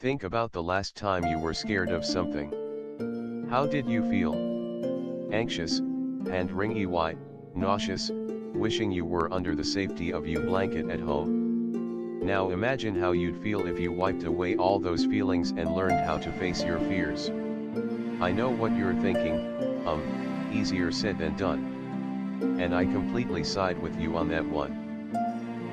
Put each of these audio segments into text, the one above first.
Think about the last time you were scared of something. How did you feel? Anxious, hand-wringing, nauseous, wishing you were under the safety of your blanket at home. Now imagine how you'd feel if you wiped away all those feelings and learned how to face your fears. I know what you're thinking, easier said than done. And I completely side with you on that one.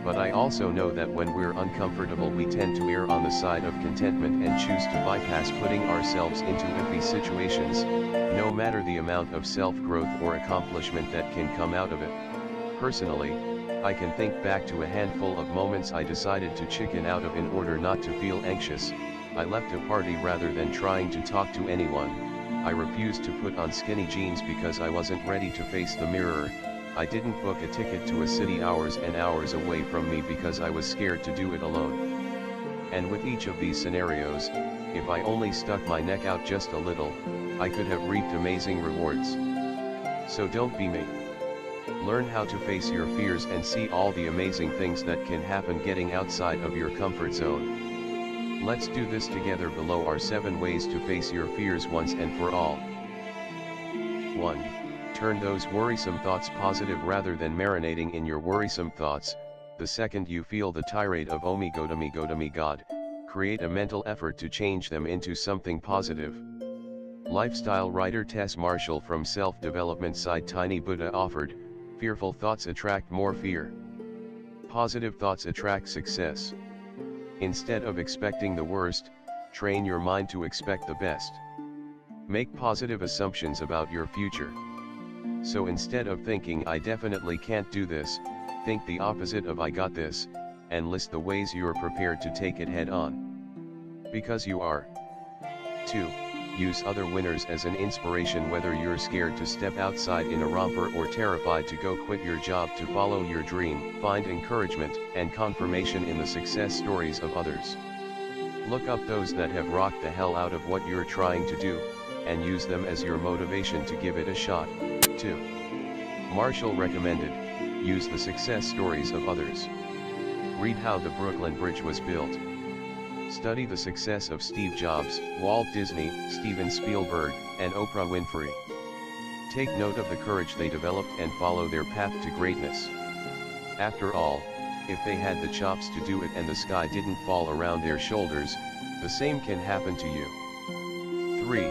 But I also know that when we're uncomfortable we tend to err on the side of contentment and choose to bypass putting ourselves into iffy situations, no matter the amount of self-growth or accomplishment that can come out of it. Personally, I can think back to a handful of moments I decided to chicken out of in order not to feel anxious. I left a party rather than trying to talk to anyone. I refused to put on skinny jeans because I wasn't ready to face the mirror. I didn't book a ticket to a city hours and hours away from me because I was scared to do it alone. And with each of these scenarios, if I only stuck my neck out just a little, I could have reaped amazing rewards. So don't be me. Learn how to face your fears and see all the amazing things that can happen getting outside of your comfort zone. Let's do this together. Below are 7 ways to face your fears once and for all. 1. Turn those worrisome thoughts positive rather than marinating in your worrisome thoughts. The second you feel the tirade of "oh me God, create a mental effort to change them into something positive. Lifestyle writer Tess Marshall from self-development site Tiny Buddha offered, fearful thoughts attract more fear. Positive thoughts attract success. Instead of expecting the worst, train your mind to expect the best. Make positive assumptions about your future. So instead of thinking "I definitely can't do this," think the opposite of "I got this," and list the ways you're prepared to take it head on. Because you are. 2. Use other winners as an inspiration. Whether you're scared to step outside in a romper or terrified to go quit your job to follow your dream, find encouragement and confirmation in the success stories of others. Look up those that have rocked the hell out of what you're trying to do, and use them as your motivation to give it a shot. 2. Marshall recommended, use the success stories of others. Read how the Brooklyn Bridge was built. Study the success of Steve Jobs, Walt Disney, Steven Spielberg, and Oprah Winfrey. Take note of the courage they developed and follow their path to greatness. After all, if they had the chops to do it and the sky didn't fall around their shoulders, the same can happen to you. 3.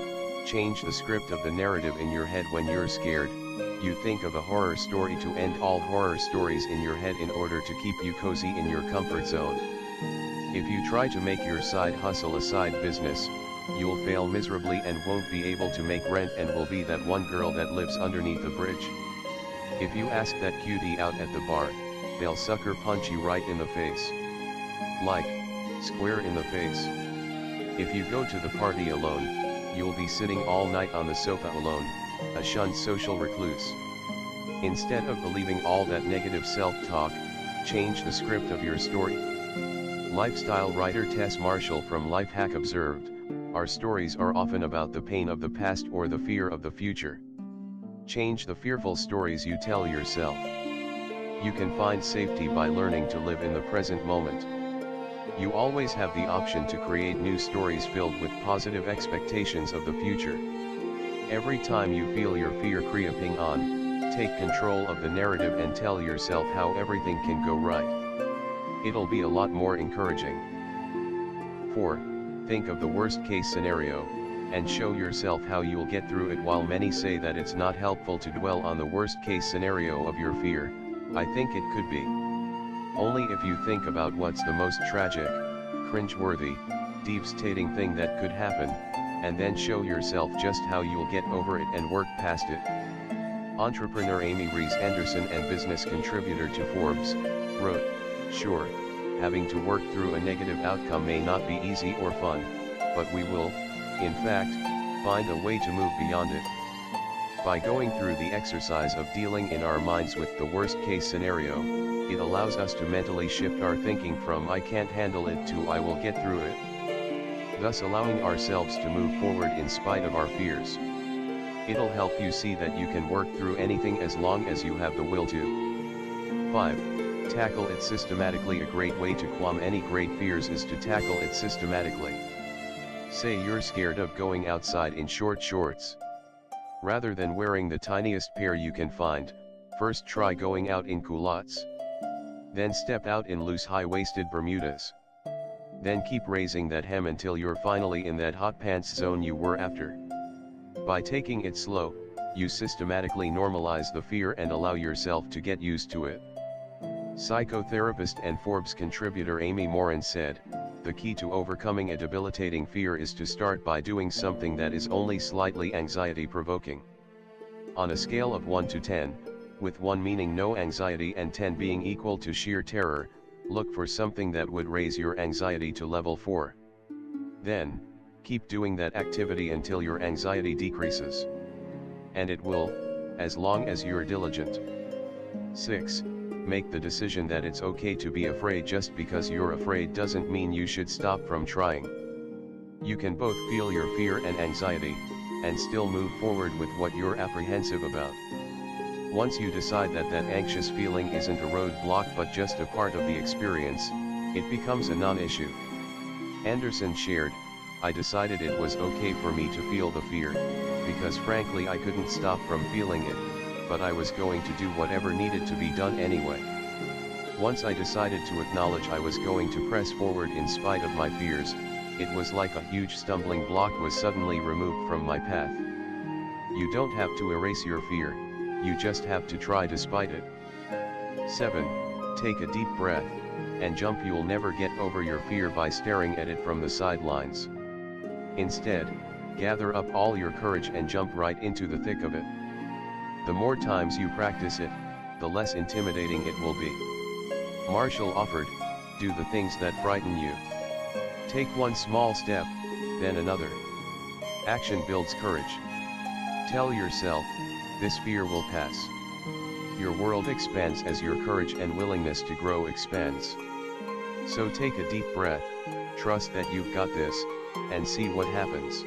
Change the script of the narrative in your head. When you're scared, you think of a horror story to end all horror stories in your head in order to keep you cozy in your comfort zone. If you try to make your side hustle a side business, you'll fail miserably and won't be able to make rent and will be that one girl that lives underneath the bridge. If you ask that cutie out at the bar, they'll sucker punch you right in the face. Like, square in the face. If you go to the party alone, you'll be sitting all night on the sofa alone, a shunned social recluse. Instead of believing all that negative self-talk, change the script of your story. Lifestyle writer Tess Marshall from Lifehack observed, our stories are often about the pain of the past or the fear of the future. Change the fearful stories you tell yourself. You can find safety by learning to live in the present moment. You always have the option to create new stories filled with positive expectations of the future. Every time you feel your fear creeping on, take control of the narrative and tell yourself how everything can go right. It'll be a lot more encouraging. 4. Think of the worst case scenario, and show yourself how you'll get through it. While many say that it's not helpful to dwell on the worst case scenario of your fear, I think it could be. Only if you think about what's the most tragic, cringeworthy, devastating thing that could happen, and then show yourself just how you'll get over it and work past it. Entrepreneur Amy Rees Anderson and business contributor to Forbes, wrote, "Sure, having to work through a negative outcome may not be easy or fun, but we will, in fact, find a way to move beyond it. By going through the exercise of dealing in our minds with the worst case scenario, it allows us to mentally shift our thinking from "I can't handle it" to "I will get through it," thus allowing ourselves to move forward in spite of our fears. It'll help you see that you can work through anything as long as you have the will to. 5. Tackle it systematically. A great way to calm any great fears is to tackle it systematically. Say you're scared of going outside in short shorts. Rather than wearing the tiniest pair you can find, first try going out in culottes. Then step out in loose high-waisted Bermudas. Then keep raising that hem until you're finally in that hot pants zone you were after. By taking it slow, you systematically normalize the fear and allow yourself to get used to it. Psychotherapist and Forbes contributor Amy Morin said, "The key to overcoming a debilitating fear is to start by doing something that is only slightly anxiety-provoking. On a scale of 1 to 10, with 1 meaning no anxiety and 10 being equal to sheer terror, look for something that would raise your anxiety to level 4. Then, keep doing that activity until your anxiety decreases. And it will, as long as you're diligent. 6. Make the decision that it's okay to be afraid. Just because you're afraid doesn't mean you should stop from trying. You can both feel your fear and anxiety, and still move forward with what you're apprehensive about. Once you decide that that anxious feeling isn't a roadblock but just a part of the experience, it becomes a non-issue." Anderson shared, "I decided it was okay for me to feel the fear, because frankly I couldn't stop from feeling it, but I was going to do whatever needed to be done anyway. Once I decided to acknowledge I was going to press forward in spite of my fears, it was like a huge stumbling block was suddenly removed from my path." You don't have to erase your fear, you just have to try despite it. 7. Take a deep breath, and jump. You'll never get over your fear by staring at it from the sidelines. Instead, gather up all your courage and jump right into the thick of it. The more times you practice it, the less intimidating it will be. Marshall offered, "Do the things that frighten you. Take one small step, then another. Action builds courage. Tell yourself, this fear will pass." Your world expands as your courage and willingness to grow expands. So take a deep breath, trust that you've got this, and see what happens.